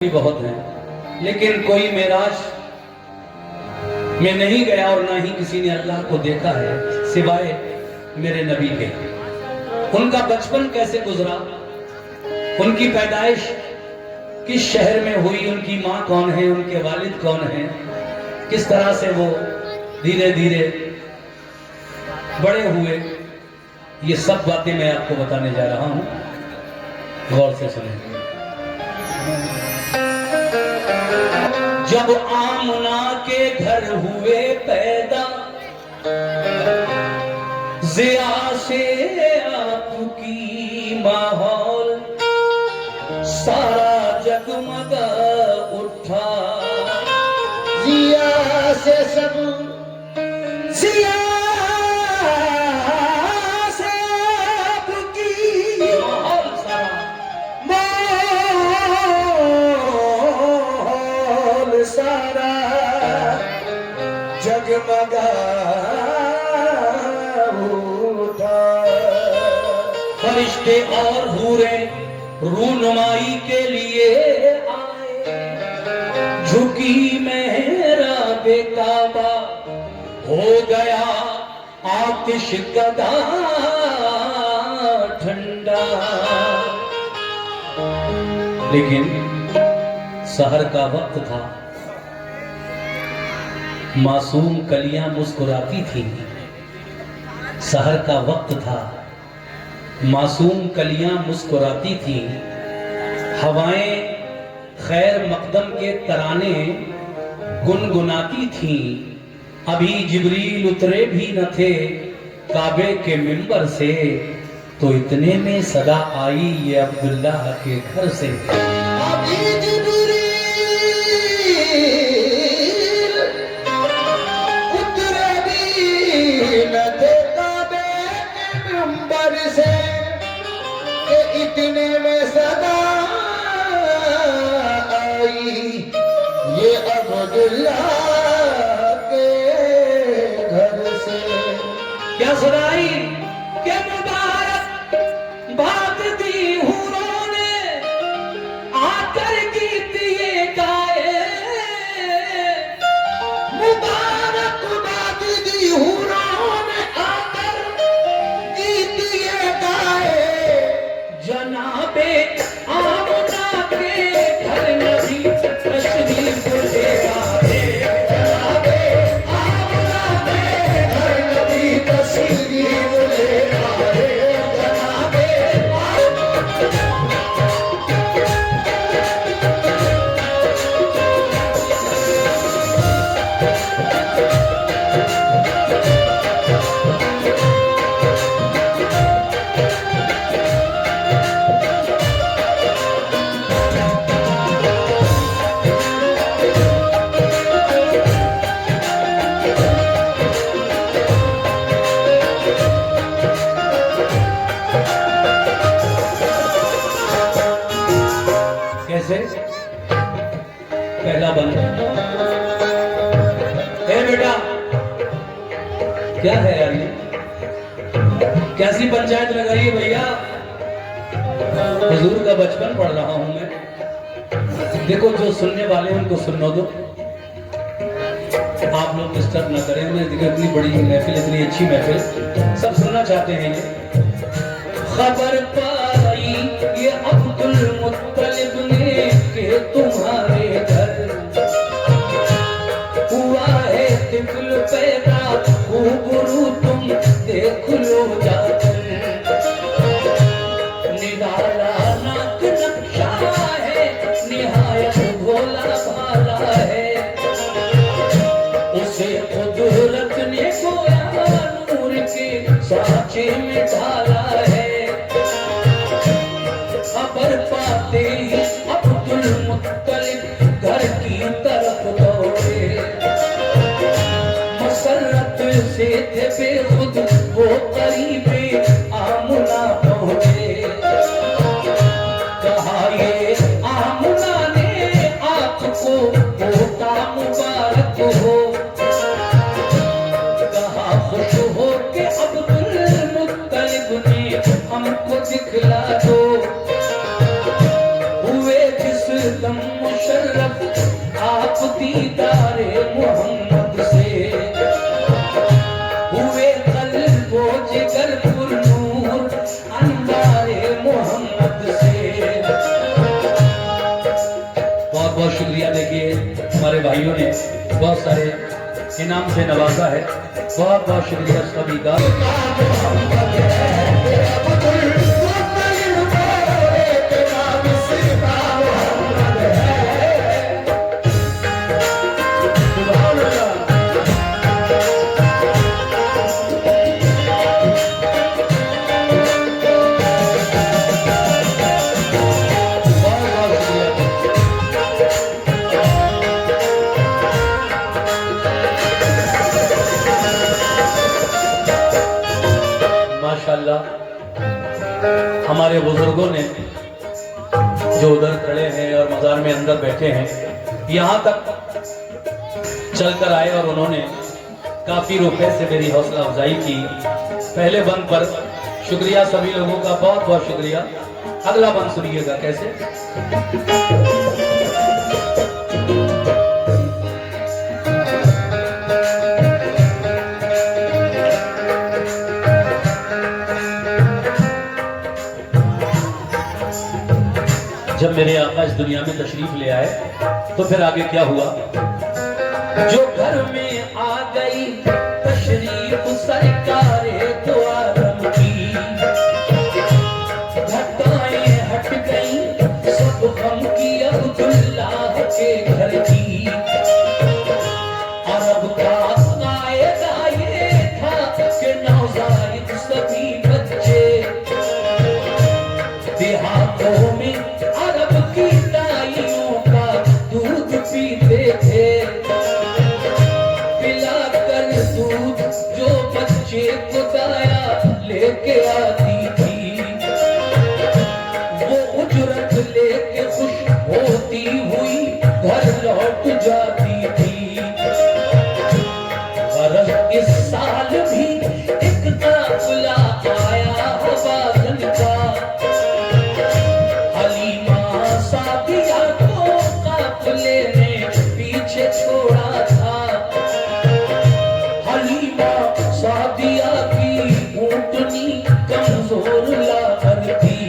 भी बहुत हैं, लेकिन कोई मेराज में नहीं गया और ना ही किसी ने अल्लाह को देखा है सिवाय मेरे नबी के। उनका बचपन कैसे गुजरा, उनकी पैदाइश किस शहर में हुई, उनकी माँ कौन है, उनके वालिद कौन हैं, किस तरह से वो धीरे धीरे बड़े हुए, ये सब बातें मैं आपको बताने जा रहा हूं। गौर से सुनें। जब आमना के घर हुए पैदा, ज़िया से आपकी माहौल सारा जगमगा उठा। ज़िया से सब ज़िया से आपकी माहौल सारा माहौल सारा जगमगा उठा। फरिश्ते और हूरे रूनुमाई के लिए आए, झुकी मेहराबे काबा हो गया आतिश कदा ठंडा। लेकिन सहर का वक्त था, मासूम कलियां मुस्कुराती थी। सहर का वक्त था, मासूम कलियां मुस्कुराती थी। हवाएं खैर मकदम के तराने गुनगुनाती थीं। अभी जिब्रील उतरे भी न थे काबे के मिंबर से, तो इतने में सदा आई ये अब्दुल्ला के घर से। अभी जिब्रील उतरे भी न थे काबे के मिंबर से, कि इतने में सदा आई ये अब्दुल्ला के घर से। क्या सुनाई के मुबारक बात दी हूरों ने, आकर गीत ये गाए। मुबारक बात दी हूरों ने आकर गीत ये गाए। जनाबे आमना के घर नबी तशरीफ ले आए। जनाबे आमना के घर नबी तशरीफ ले आए। जनाबे कैसे पहला बंद। ए बेटा, क्या है यार ये, कैसी पंचायत लगाई है भैया। हुजूर का बचपन पढ़ रहा हूं मैं। देखो, जो सुनने वाले हैं उनको सुनने दो, आप लोग डिस्टर्ब ना करें। हमने देखा इतनी बड़ी महफिल, इतनी अच्छी महफिल, सब सुनना चाहते हैं ये। खबर पाई ये अब्दुल मुत्तलिब ने कि तुम्हारे घर हुआ है तिफल पैदा, खूबरू तुम देख लो जाकर। निराला नाक नक्शा है, निहायत भोला भाला है। उसे कुदरत ने गोया नूर के सांचे में ढाला है। खबर पाते ही अब्दुल मुत्तलिब घर की तरफ दौड़े। मसरत से थे बेखुद वो करीबे आमना पहुंचे। कहा ये आमना ने आपको होता मुबारक हो। कहा खुश हो के अब्दुल मुत्तलिब ने हमको दिखला दो। हुए जिस दम मुशर्रफ आप दीदारे मोहम्मद से हुए कल्बो जिगर पुरनूर अंदारे मोहम्मद से। बहुत बहुत शुक्रिया। देखिए हमारे भाइयों ने बहुत सारे इनाम से नवाजा है, बहुत बहुत शुक्रिया सभी का। हमारे बुजुर्गों ने जो उधर खड़े हैं और मजार में अंदर बैठे हैं, यहाँ तक चलकर आए और उन्होंने काफी रुपए से मेरी हौसला अफजाई की। पहले बंद पर शुक्रिया सभी लोगों का, बहुत बहुत शुक्रिया। अगला बंद सुनिएगा कैसे। जब मेरे आका इस दुनिया में तशरीफ ले आए तो फिर आगे क्या हुआ। जो घर में आ गई तशरीफ सरकारे दो आलम की, घटाएं हट गई सब गम की अब्दुल्लाह के घर की। अरब का कायदा ये था कि नौज़ायद सभी बच्चे देहातों में अरब की दाइयों का दूध पीते थे। पिलाकर दूध जो बच्चे को दाया लेके आती थी, वो उजरत लेके खुश होती हुई घर लौट जाती थी। गरज इस साल भी एक काफिला आया हवाजन का, पीछे छोड़ा था। हलीमा सादिया की ऊँटनी कमजोर लाकर थी,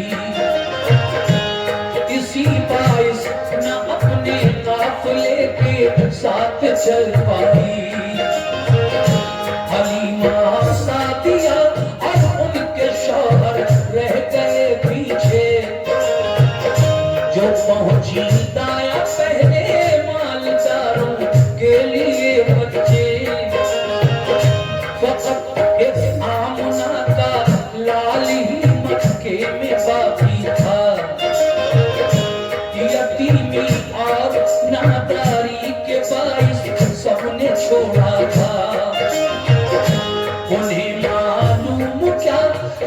इसी बाइस न अपने काफिले के साथ चल पाई। हलीमा सादिया और उनके शौहर रह गए पीछे। जो पहुंची दाया पहले मालदारों के लिए बच्चे, फकत एक आमना का लाल ही मक्के में बाकी था। यतीमी और नादारी के बाइस सबने छोड़ा था। उन्हें मालूम क्या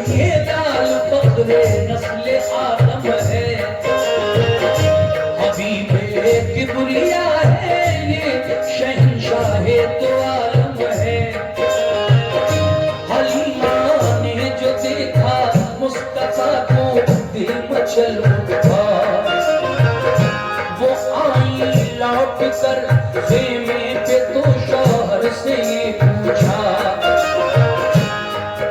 ये लाल फक्रे नस्ले आदम है, किबरिया है ये शहंशाहे तो आलम है। हलीमा ने जो देखा मुस्तफा को दिल मचल उठा। वो आई लौट कर खेमे पे तो शौहर से ये पूछा,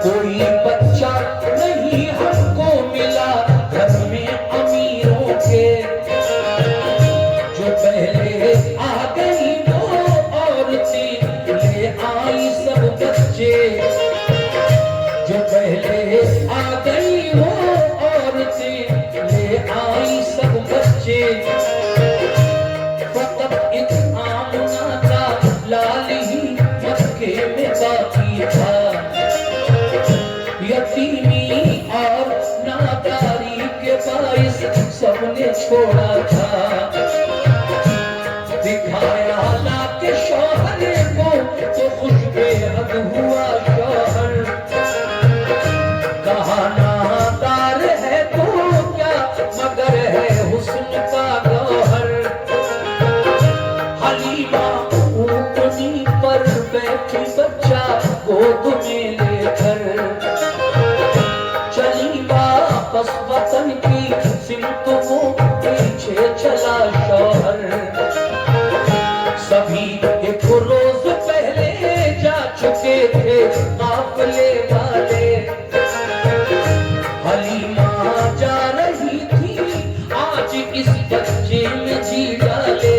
कोई बच्चा नहीं हमको मिला घर में अमीरों के। पहले आ गई वो औरतें ले आई सब बच्चे, जो पहले आ गई वो औरतें ले आई सब बच्चे। फकत एक आमना का लाल ही मक्के में बाकी था। यतीमी और नादारी के बाइस सबने छोड़ा था। दिखाया लाके शौहर को तो खुश बेहद हुआ शौहर। कहा नादार है तो क्या मगर है हुस्न का गौहर। हलीमा ऊँटनी पर बैठी बच्चा गोद में लेकर चली वापस वतन की सिमत वो पीछे चला शौहर। जी डाले।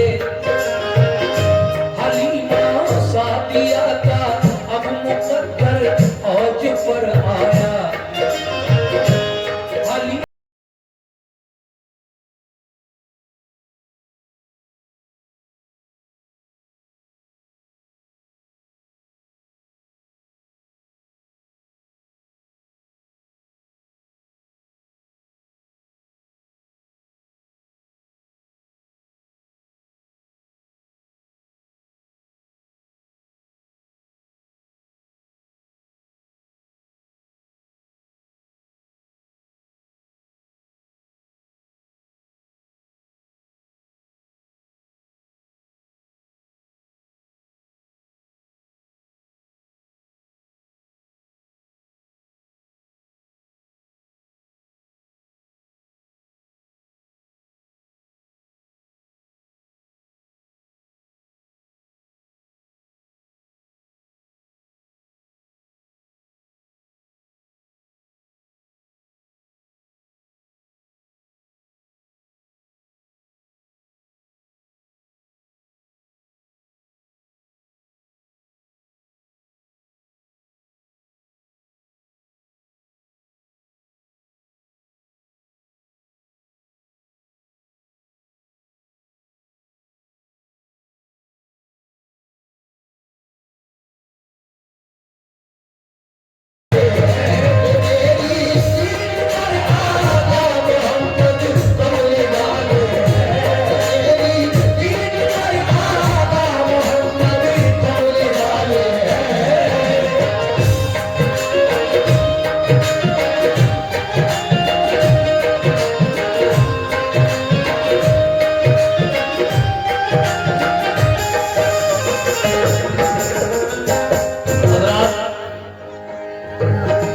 हलीमा सादिया का अब मुकद्दर औज पर आया।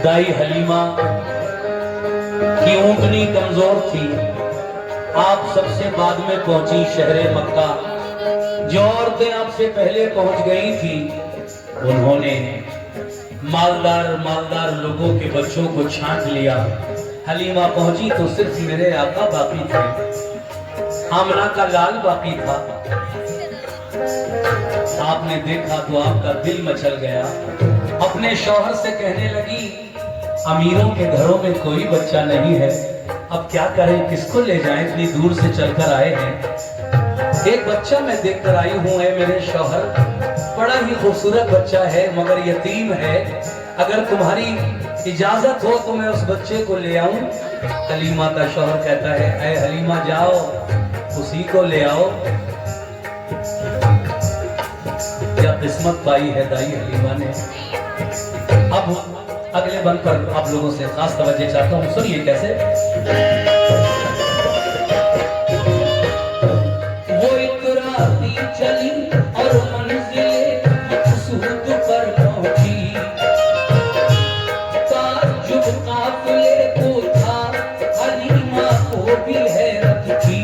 दाई हलीमा की ऊँटनी कमजोर थी। आप सबसे बाद में पहुंची शहरे मक्का। जो औरतें आपसे पहले पहुंच गई थी उन्होंने मालदार मालदार लोगों के बच्चों को छांट लिया। हलीमा पहुंची तो सिर्फ मेरे आका बाकी थे, आमना का लाल बाकी था। आपने देखा तो आपका दिल मचल गया। अपने शौहर से कहने लगी, अमीरों के घरों में कोई बच्चा नहीं है, अब क्या करें, किसको ले जाएं, इतनी दूर से चलकर आए हैं। एक बच्चा मैं देखकर आई हूं, है मेरे शौहर, बड़ा ही खूबसूरत बच्चा है मगर यतीम है। अगर तुम्हारी इजाजत हो तो मैं उस बच्चे को ले आऊं। हलीमा का शौहर कहता है, ऐ हलीमा जाओ उसी को ले आओ। क्या किस्मत पाई है दाई हलीमा ने। अब अगले बंद पर आप लोगों से खास तवज्जो चाहता हूं, सुनिए कैसे। वो एक राती चली और मंजिले मकसूद पर पहुंची। ताज्जुब काफिले को था, हलीमा को भी हैरत थी।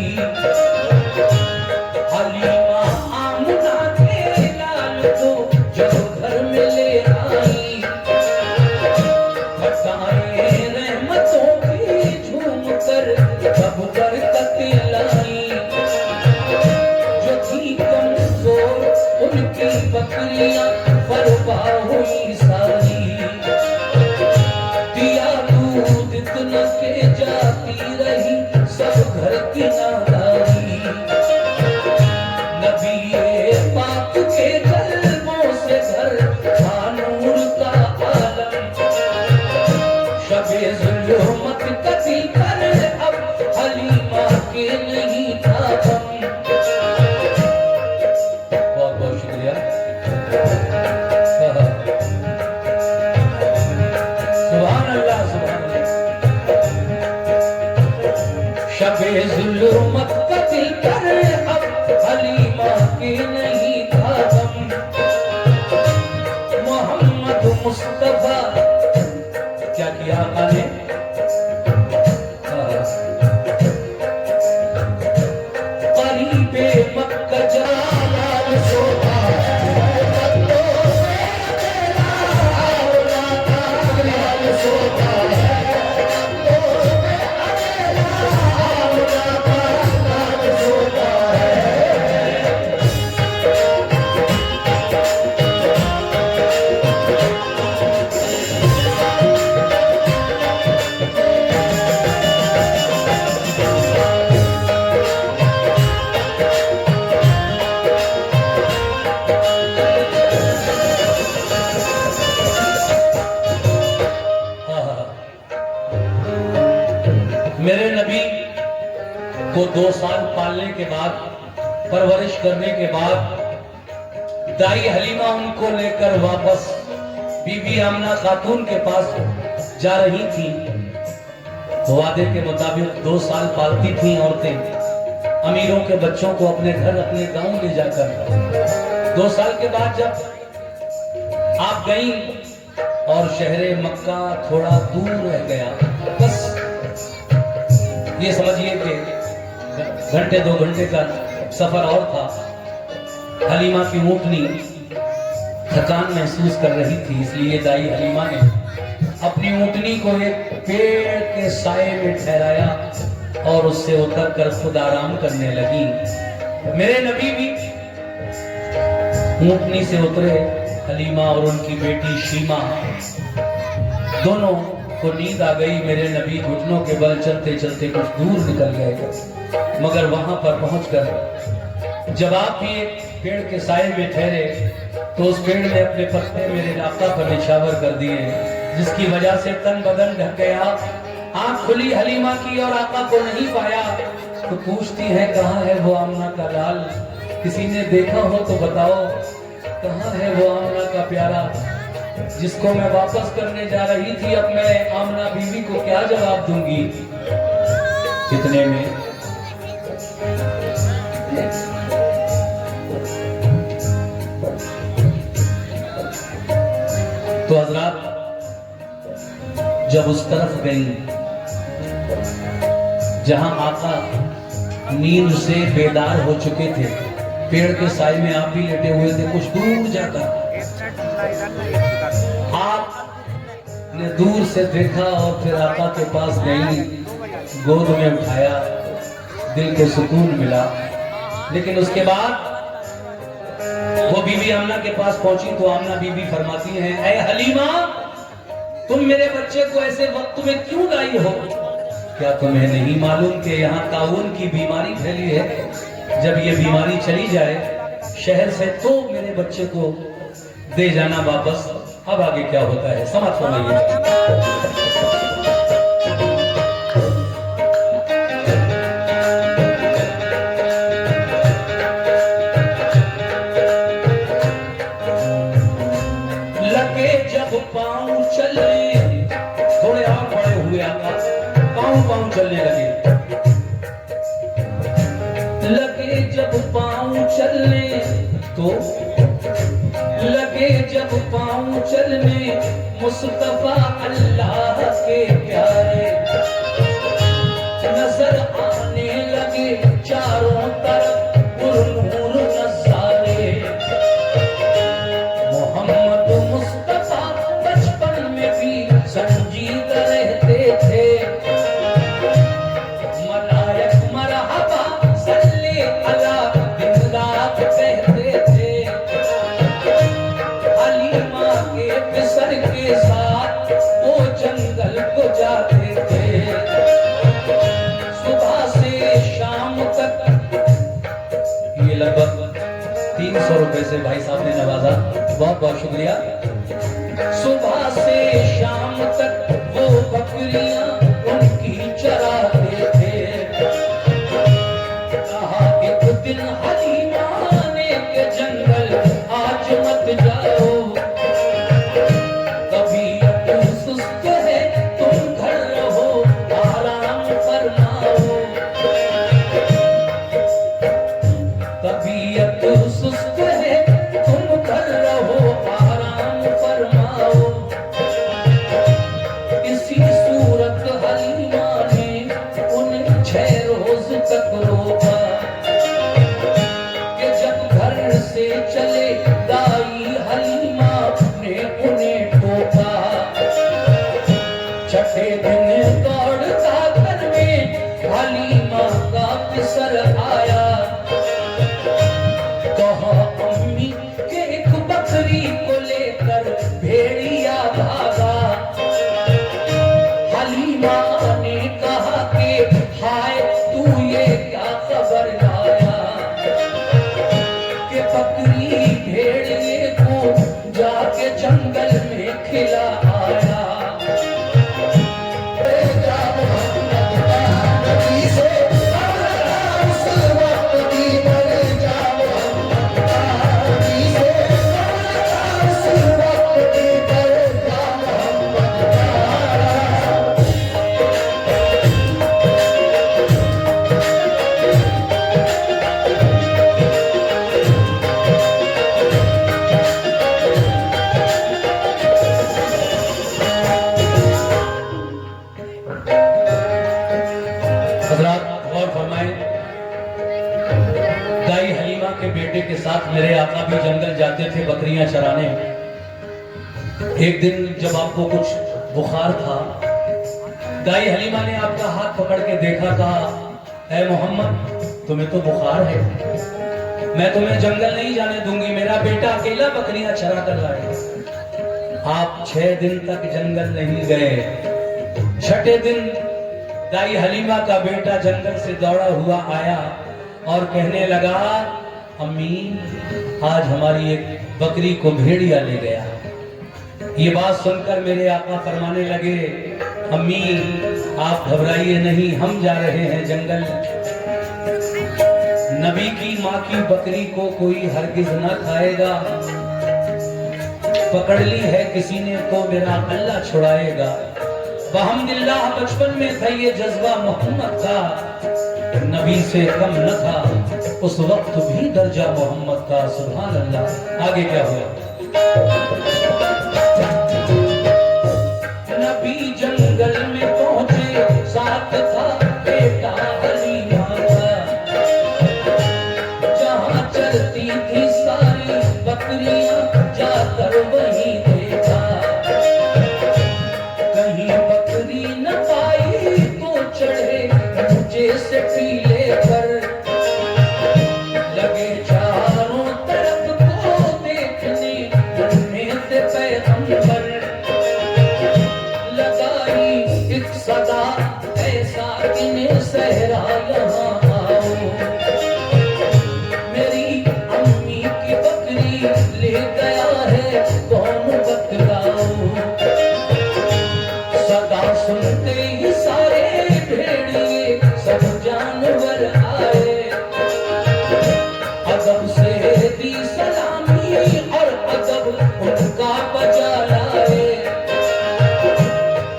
हलीमा आमना के लाल को जब घर में ले आई, रहमतों की झूम कर कब बरकत लाई। जो थी कमजोर उनकी बकरियां बर्बा हुई सारी। दिया दूध इतना के जाती रही सब घर की नादारी। नबी पाक के कलमों से घर था नूर का आलम। शबे जुल्मत कती कर अब हलीमा के नहीं था गम। बहुत बहुत शुक्रिया। सुभान अल्लाह सुभान अल्लाह। शबे जुल्मत कती कर अब हलीमा के नहीं था गम। मोहम्मद मुस्तफा क्या किया आका ने, करीबे मक्का जालाल सोता, सोता 2 साल पालने के बाद, परवरिश करने के बाद दाई हलीमा उनको लेकर वापस बीबी आमना खातून के पास जा रही थी। वादे के मुताबिक 2 साल पालती थी औरतें अमीरों के बच्चों को अपने घर, अपने गांव ले जाकर। 2 साल के बाद जब आप गई और शहरे मक्का थोड़ा दूर रह गया, बस ये समझिए कि घंटे 2 घंटे का सफर और था। हलीमा की ऊँटनी थकान महसूस कर रही थी, इसलिए दाई हलीमा ने अपनी ऊँटनी को एक पेड़ के साए में ठहराया और उससे उतर कर खुद आराम करने लगी। मेरे नबी भी ऊँटनी से उतरे। हलीमा और उनकी बेटी शीमा दोनों को नींद आ गई। मेरे नबी घुटनों के बल चलते चलते कुछ दूर निकल गए, मगर वहां पर पहुंचकर जब आप भी एक पेड़ के साए में ठहरे तो उस पेड़ ने अपने पत्ते मेरे आका पर निछावर कर दिए, जिसकी वजह से तन बदन ढक गया। आंख खुली हलीमा की और आका को नहीं पाया, तो पूछती है कहाँ है वो आमना का लाल, किसी ने देखा हो तो बताओ, कहाँ है वो आमना का प्यारा जिसको मैं वापस करने जा रही थी। अब मैं आमना बीवी को क्या जवाब दूंगी। कितने में तो हजरात जब उस तरफ गई जहां आका नींद से बेदार हो चुके थे, पेड़ के साए में आप भी लेटे हुए थे, कुछ दूर जाकर आपने दूर से देखा और फिर आका के पास गई, गोद में उठाया, दिल को सुकून मिला। लेकिन उसके बाद वो बीबी आमना के पास पहुंची तो आमना बीबी फरमाती है, ऐ हलीमा, तुम मेरे बच्चे को ऐसे वक्त में क्यों लाई हो? क्या तुम्हें नहीं मालूम कि यहाँ ताउन की बीमारी फैली है? जब ये बीमारी चली जाए शहर से तो मेरे बच्चे को दे जाना वापस। अब आगे क्या होता है समझ फरमाइए। लगे जब पांव चलने, थोड़े और बड़े हुए आका, पांव चलने लगे। लगे जब पांव चलने तो लगे जब पांव चलने, मुस्तफा अल्लाह के प्यारे नजर आने लगे चारों तरफ पुरनूर नज़ारे। मोहम्मद मुस्तफा बचपन में भी संजीदा रहते थे, मलायक मरहबा सल्ले अला दिन रात कहते थे। हलीमा के पिसर के साथ वो जंगल को जाते थे, सुबह से शाम तक। ये लगभग 300 रुपए से भाई साहब ने नवाजा, बहुत बहुत शुक्रिया। सुबह से शाम तक वो बकरियां उनकी चराते थे। कहा एक दिन हलीमा ने के जंगल आज मत जाओ, तबीयत सुस्त है तुम घर रहो आराम फरमाओ। तबीयत सुस्त है तुम घर रहो आराम फरमाओ। इसी सूरत हलीमा ने उन्हें 6 रोज तक रोका कि जब घर से चले दाई हलीमा ने उन्हें टोका। छठे दिन दौड़ता घर में हलीमा का पिसर आया, कहा के बेटे के साथ मेरे आका भी जंगल जाते थे बकरियां चराने। एक दिन जब आपको कुछ बुखार था, दाई हलीमा ने आपका हाथ पकड़ के देखा, कहा ऐ मोहम्मद तुम्हें तो बुखार है, मैं तुम्हें जंगल नहीं जाने दूंगी, मेरा बेटा अकेला बकरियां चरा कर लाएगा। आप 6 दिन तक जंगल नहीं गए। छठे दिन दाई हलीमा का बेटा जंगल से दौड़ा हुआ आया और कहने लगा, अम्मी आज हमारी एक बकरी को भेड़िया ले गया। ये बात सुनकर मेरे आका फरमाने लगे, अम्मी आप घबराइए नहीं, हम जा रहे हैं जंगल। नबी की माँ की बकरी को कोई हरगिज न खाएगा, पकड़ ली है किसी ने तो मेरा अल्लाह छुड़ाएगा। बहम्दिल्लाह बचपन में था ये जज्बा मोहम्मद का, नबी से कम न था उस वक्त भी दर्जा मोहम्मद का। सुभान अल्लाह। आगे क्या हुआ? नबी जंगल में पहुंचे, साथ था बेटा हलीमा का, जहां चलती थी सारी बकरियां जाकर वहीं देखा। कहीं बकरी न पाई तो चढ़े ऊंचे से पीले पर, लगे चारों तरफ को देखने नन्हे से पैगंबर। लगाई एक सदा ऐसा इन्हें सहरा यहाँ आओ, मेरी अम्मी की बकरी ले गया है कौन बतलाओ। सदा सुनते ही सारे भेड़िए सब जानवर आए, अदब से दी सलामी और अदब उनका बजा लाए।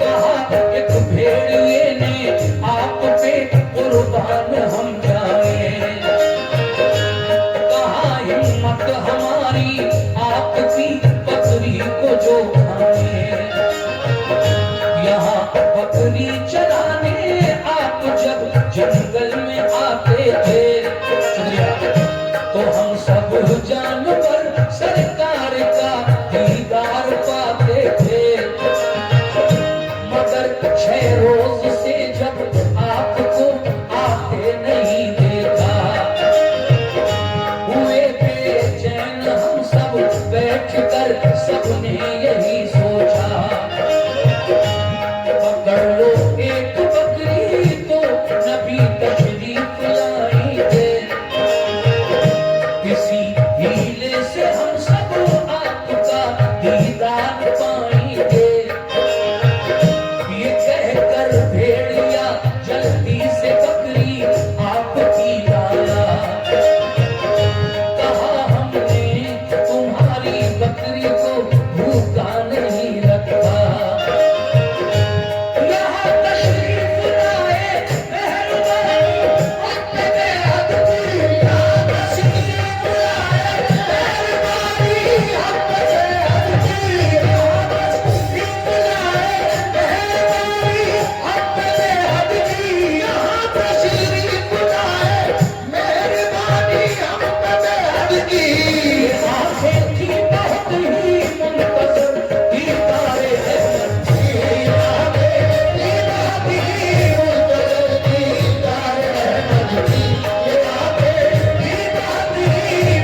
कहा एक भेड़िए ने आप पे कुर्बान हम जाए, कहा हिम्मत हमारी आपकी बकरी को जो खाए। यहाँ बकरी चराने आप जब जंगल में आते थे, तो हम सब जानवर सरकार का दीदार पाते थे। मगर 6 रोज से जब आपको आते नहीं देखा, हुए बेचैन हम सब बैठकर सबने यही सोचा, पकड़ लो एक बकरी तो नबी तशरीफ लाएंगे, किसी हीले से हम सब आपका दीदार पाएंगे। ये कहकर भेड़िया जल्दी से बकरी आपकी लाया, कहा हमने तुम्हारी बकरी को भूखा नहीं रखा। यहाँ तशरीफ लाए मेहरबानी अपने बेहद की, यहाँ तशरीफ लाए मेहरबानी अपने बेहद की, यहाँ तशरीफ लाए मेहरबानी अपने बेहद की, यहाँ तशरीफ लाए मेहरबानी अपने बेहद की। आंखें थी बहुत ही मुंतज़िर दीदारे अहमद की, आंखें थी बहुत ही मुंतज़िर दीदारे अहमद की, ये आंखें थी बहुत ही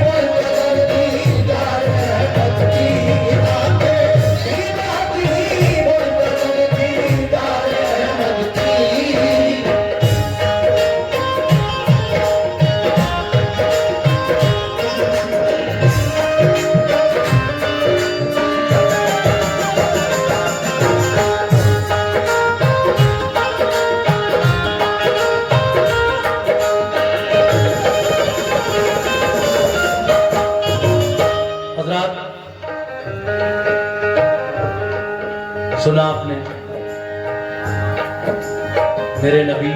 मुंतज़िर दीदारे अहमद की, ये आंखें थी बहुत ही मुंतज़िर दीदारे अहमद की। हज़रात, सुना आपने मेरे नबी,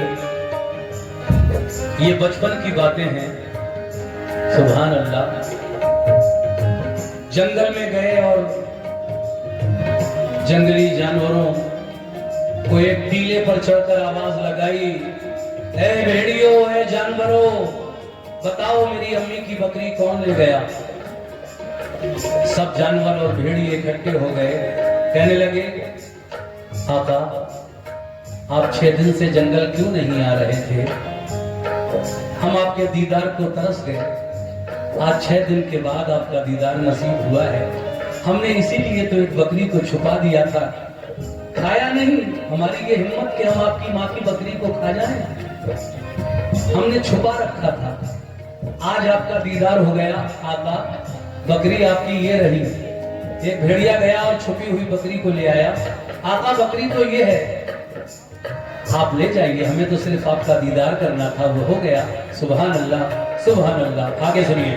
ये बचपन की बातें हैं। सुभान अल्लाह। जंगल में गए और जंगली जानवरों को एक टीले पर चढ़कर आवाज लगाई, ऐ भेड़ियों, ऐ जानवरों, बताओ मेरी अम्मी की बकरी कौन ले गया? सब जानवर और भेड़िए इकट्ठे हो गए, कहने लगे आका आप 6 दिन से जंगल क्यों नहीं आ रहे थे? हम आपके दीदार को तरस गए। आज 6 दिन के बाद आपका दीदार नसीब हुआ है। हमने इसीलिए तो एक बकरी को छुपा दिया था, खाया नहीं। हमारी ये हिम्मत कि हम आपकी माँ की बकरी को खा जाएं, हमने छुपा रखा था। आज आपका दीदार हो गया आका, बकरी आपकी ये रही। एक भेड़िया गया और छुपी हुई बकरी को ले आया। आका बकरी तो ये है, आप ले जाइए, हमें तो सिर्फ आपका दीदार करना था, वो हो गया। सुभान अल्लाह सुभान अल्लाह। आगे सुनिए।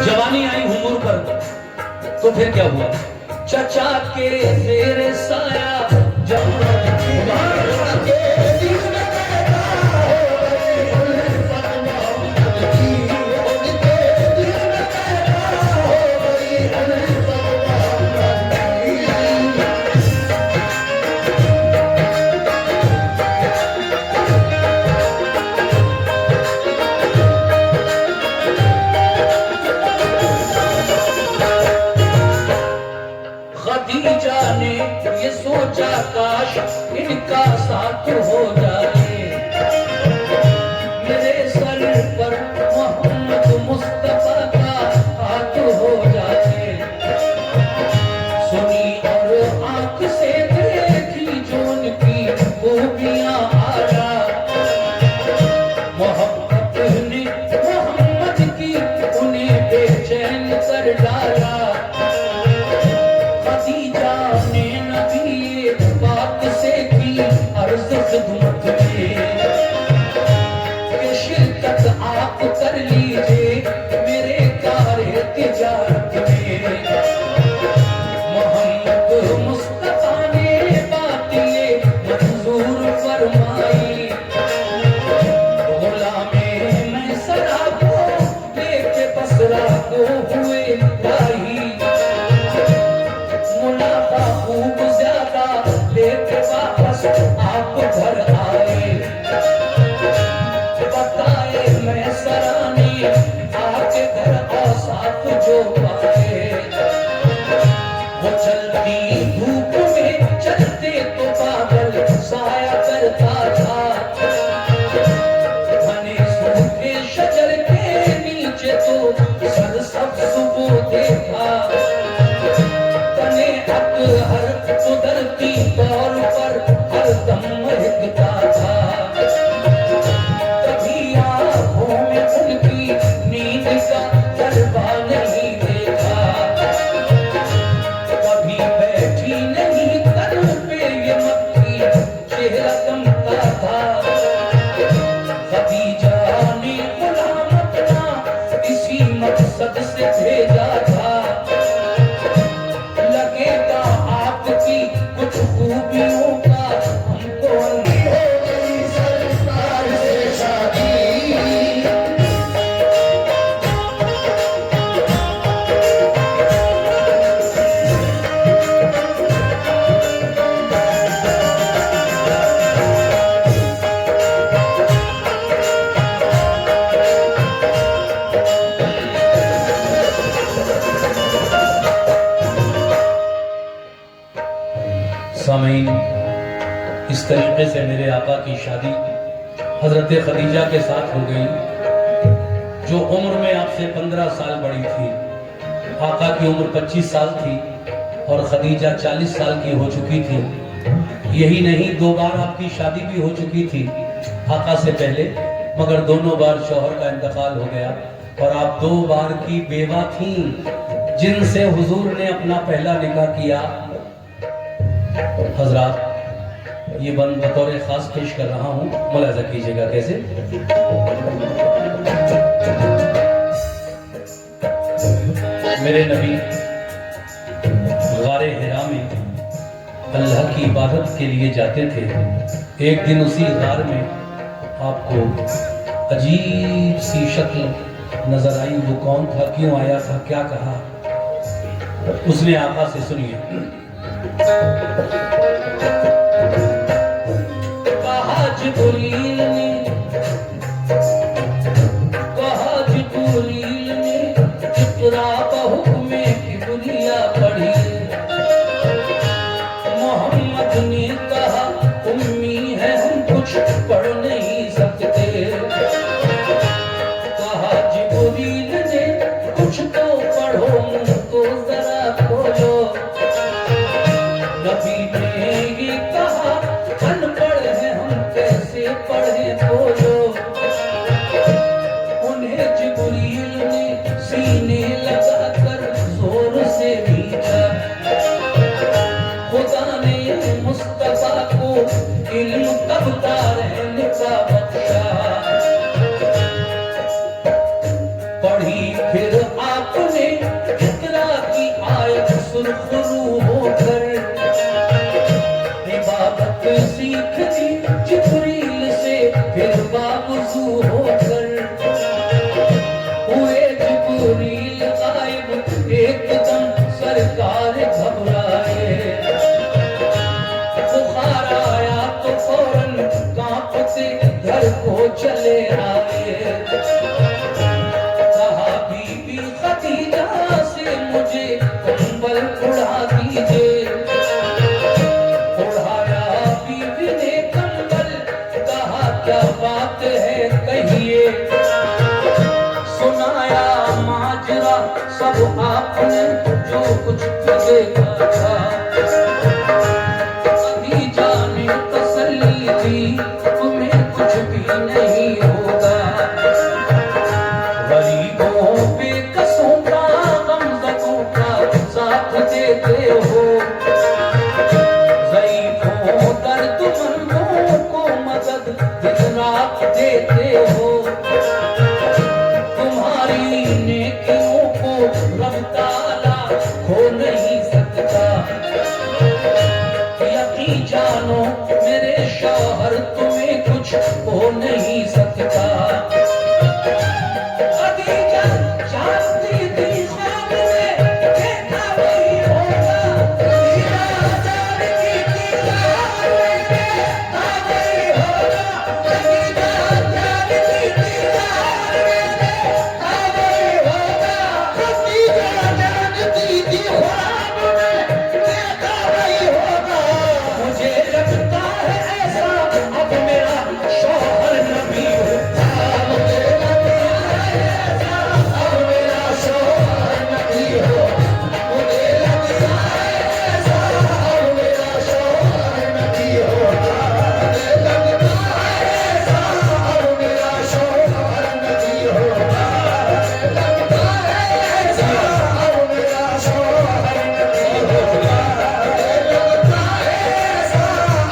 जवानी आई उम्र पर, तो फिर क्या हुआ? चचा के तेरे साया खदीजा ने ये सोचा काश इनका साथ हो जाए, मेरे सर पर मोहम्मद मुस्तफा का हाथ हो जाए। सुनी और आंख से देखी जो उनकी खूबियां आया, मोहब्बत ने मोहम्मद की उन्हें बेचैन कर डाला। बात से की अर्ज़ खिदमत में कि शिरकत आप कर लीजिए मेरे कार्य तिजारत में। मोहम्मद मुस्तफा ने बात ये मंजूर फरमाई, गुलामे मैं सरा को लेके बसरा को हुए दाई। मुनाफा खूब ज्यादा लेके वापस आप घर आए, बताए मैं सरानी आके घर औसाफ जो पाए। वो चलती धूप में चलते तो बादल साया करता था, घने सूखे शजर के नीचे तो सर सब्ज़ वो देखा। हर कुदरती तौर पर हर दम महकता था, कभी आँखों में उनकी नींद का गरबा नहीं देखा, कभी बैठी नहीं कर पे ये मक्खी चेहरा चमकता था। खदीजा ने गुलाम अपना इसी मकसद से भेजा था, कुछ खूबियों का हमको हो गई सरकार से शादी। सामीन, इस तरीके से मेरे आका की शादी हजरत खदीजा के साथ हो गई, जो उम्र में आपसे 15 साल बड़ी थी। आका की उम्र 25 साल थी और खदीजा 40 साल की हो चुकी थी। यही नहीं, 2 बार आपकी शादी भी हो चुकी थी आका से पहले, मगर दोनों बार शौहर का इंतकाल हो गया और आप 2 बार की बेवा थी, जिनसे हुजूर ने अपना पहला निकाह किया। हजरात, ये बंद बतौर खास पेश कर रहा हूँ, मुलाजा कीजिएगा कैसे। मेरे नबी गारे हिरा में अल्लाह की इबादत के लिए जाते थे। एक दिन उसी गार में आपको अजीब सी शक्ल नजर आई, वो कौन था, क्यों आया था, क्या कहा, उसने आका से सुनिए। कहा जिब्रील ने, कहा जिब्रील ने, इक़रा बहुक्मे किबरिया पढ़ी। मोहम्मद ने कहा उम्मी है हम कुछ पढ़ नहीं सकते। कहा जिब्रील ने कुछ तो पढ़ो, मुंह तो जरा खोलो। नबी ने ये कहा अनपढ़ है हम कैसे पढ़े बोलो। उन्हें जिब्रील ने सीने लगाकर जोर से भींचा। खुदा ने मुस्तफा को इल्म कबता रहने का बख्शा। पढ़ी फिर आपने इक़रा की आयत सुरखरू होकर। इबादत सीख दी जिब्रील से फिर बावजू होकर। हुए जिब्रील गायब एकदम सरकार घबराए। बुखार आया तो फौरन कांपते घर को चले आए। कहा बीबी खदीजा से मुझे कंबल उड़ा दीजिए। उड़ाया बीबी ने कंबल, कहा क्या बात है कहिए। सुनाया माजरा सब आपने जो कुछ देखा था। खदीजा ने तसल्ली दी तुम्हें कुछ भी नहीं होगा। गरीबों पे कसों का गमज़दों का साथ देते हो। ज़ईफ़ों दर्दमंदों को मदद दिन रात देते हो। तुम्हारी नेकियों को रब ताला खो नहीं सकता। यकीन जानो मेरे शौहर तुम्हें कुछ हो नहीं सकता। खदीजा जानती थी ख्वाब में देखा वही होगा। खदीजा जानती थी ख्वाब में देखा वही होगा। खदीजा जानती थी ख्वाब में देखा वही होगा। खदीजा जानती थी ख्वाब में देखा वही होगा। मुझे लगता है ऐसा अब मेरा शौहर नबी होगा। मुझे लगता है ऐसा अब मेरा शौहर नबी होगा। मुझे लगता है ऐसा अब मेरा शौहर नबी होगा। मुझे लगता है ऐसा अब मेरा शौहर नबी होगा। मुझे लगता है ऐसा अब मेरा शौहर नबी होगा। मुझे लगता है ऐसा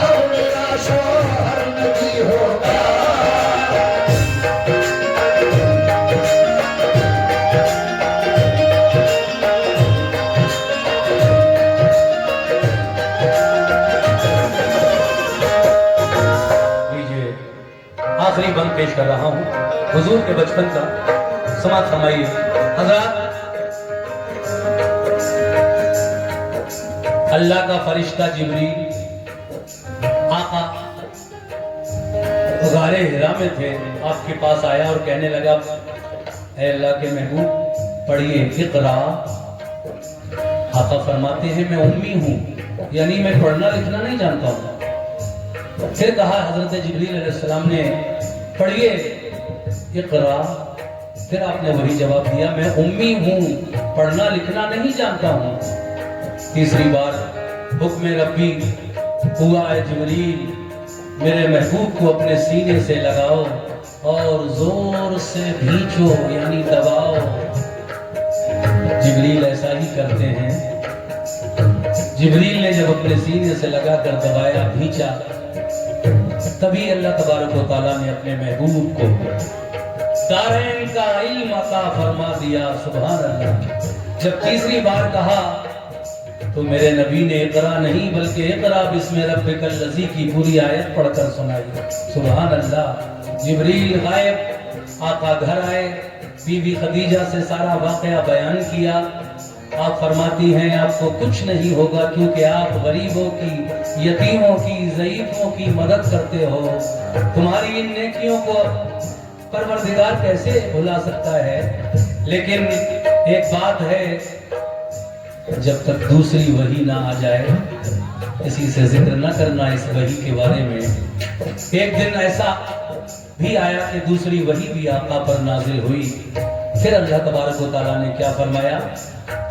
अब मेरा शौहर नबी होगा। लीजिए आखिरी बंद पेश कर रहा हूँ हुजूर के बचपन का। समाज फरमाइए हजरत। अल्लाह का फरिश्ता जिब्रील आका गारे हिरा में थे, आपके पास आया और कहने लगा ऐ अल्लाह के महबूब पढ़िए इक़रा। आका फरमाते हैं मैं उम्मी हूँ, यानी मैं पढ़ना लिखना नहीं जानता हूँ। फिर कहा हजरत जिब्रील अलैहिस्सलाम ने पढ़िए इक़रा। फिर आपने वही जवाब दिया मैं उम्मी हूँ, पढ़ना लिखना नहीं जानता हूँ। तीसरी बार हुक्म रब्बी हुआ है जिब्रील मेरे महबूब को अपने सीने से लगाओ और जोर से भींचो यानी दबाओ। जिब्रील ऐसा ही करते हैं। जिब्रील ने जब अपने सीने से लगाकर दबाया भींचा, तभी अल्लाह तबारक व तआला ने अपने महबूब को दारैन का इल्म अता फरमा दिया। सुभान अल्लाह। जब तीसरी बार कहा तो मेरे नबी ने इक़रा नहीं बल्कि इक़रा बिस्मि रब्बिकल लज़ी की पूरी आयत पढ़कर सुनाई। सुभान अल्लाह। जिब्रील गायब, आका घर आए, बीवी खदीजा से सारा वाकया बयान किया। आप फरमाती हैं आपको कुछ नहीं होगा क्योंकि आप गरीबों की, यतीमों की, ज़ईफों की मदद करते हो। तुम्हारी इन नेकियों को परवरदिगार कैसे भुला सकता है। लेकिन एक बात है, जब तक दूसरी वही ना आ जाए किसी से जिक्र न करना इस वही के बारे में। एक दिन ऐसा भी आया कि दूसरी वही भी आका पर नाजिल हुई। फिर अल्लाह तबारक व तआला ने क्या फरमाया,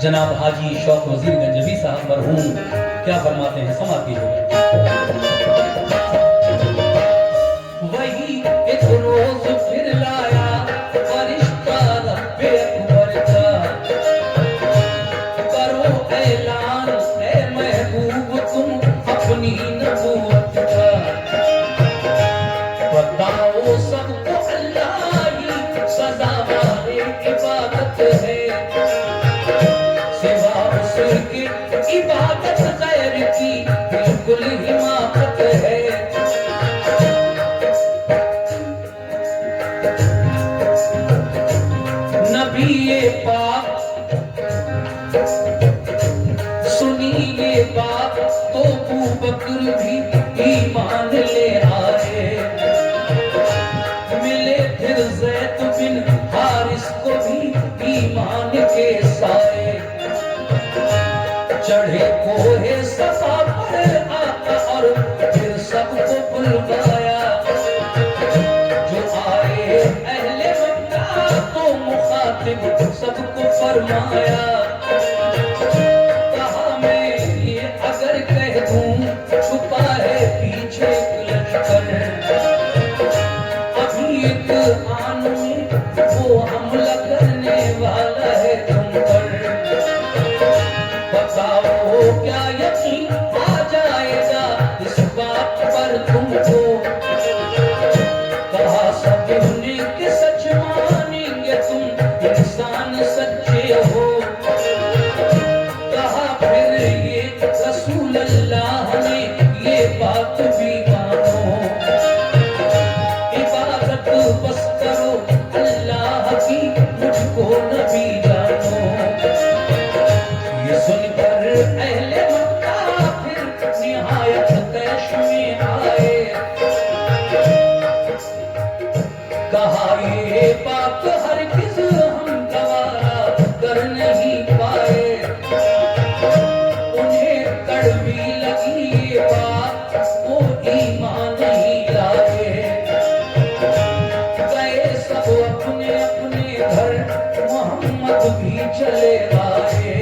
जनाब हाजी शौक वजीर गंजवी साहब मरहूम क्या फरमाते हैं, समाती हो। वही एक रोज फिर लाया फरिश्ता रब्बे अकबर का, करो ऐलान ऐ महबूब तुम अपनी नबूवत का, बताओ सबको अल्लाह ही सज़ावाए इबादत है, सिवा उसकी इबादत गैर की बिल्कुल हिमाकत है। नबी ये पाक सुनी ये बात तो अबू बकर भी ईमान ले आए। मिले फिर ज़ैद बिन हारिस को भी ईमान के साए। चढ़े कोहे सफा पर आका और फिर सबको बुलवाया। जो आए अहले मक्का तो मुखातिब सबको फरमाया। कहा मैं ये अगर कह दूं छुपा है पीछे लश्कर, अभी एक आन में वो हमला करने वाला है तुम पर। बताओ क्या यकीन आ जाएगा इस बात पर तुमको। कहा सब के सच मानेंगे तुम इंसान सच्चे हो। कहा फिर ये रसूल अल्लाह ने ये बात भी मानो। इबादत बस करो अल्लाह की, मुझको नबी जानो। ये सुनकर अहले मक्का फिर निहायत तैश में आए। कहा ये बात हरगिज़ हम गवारा कर नहीं पाए। उन्हें कड़वी लगी ये बात, वो ईमान नहीं लाए। गए सब अपने अपने घर, मोहम्मद भी चले आए।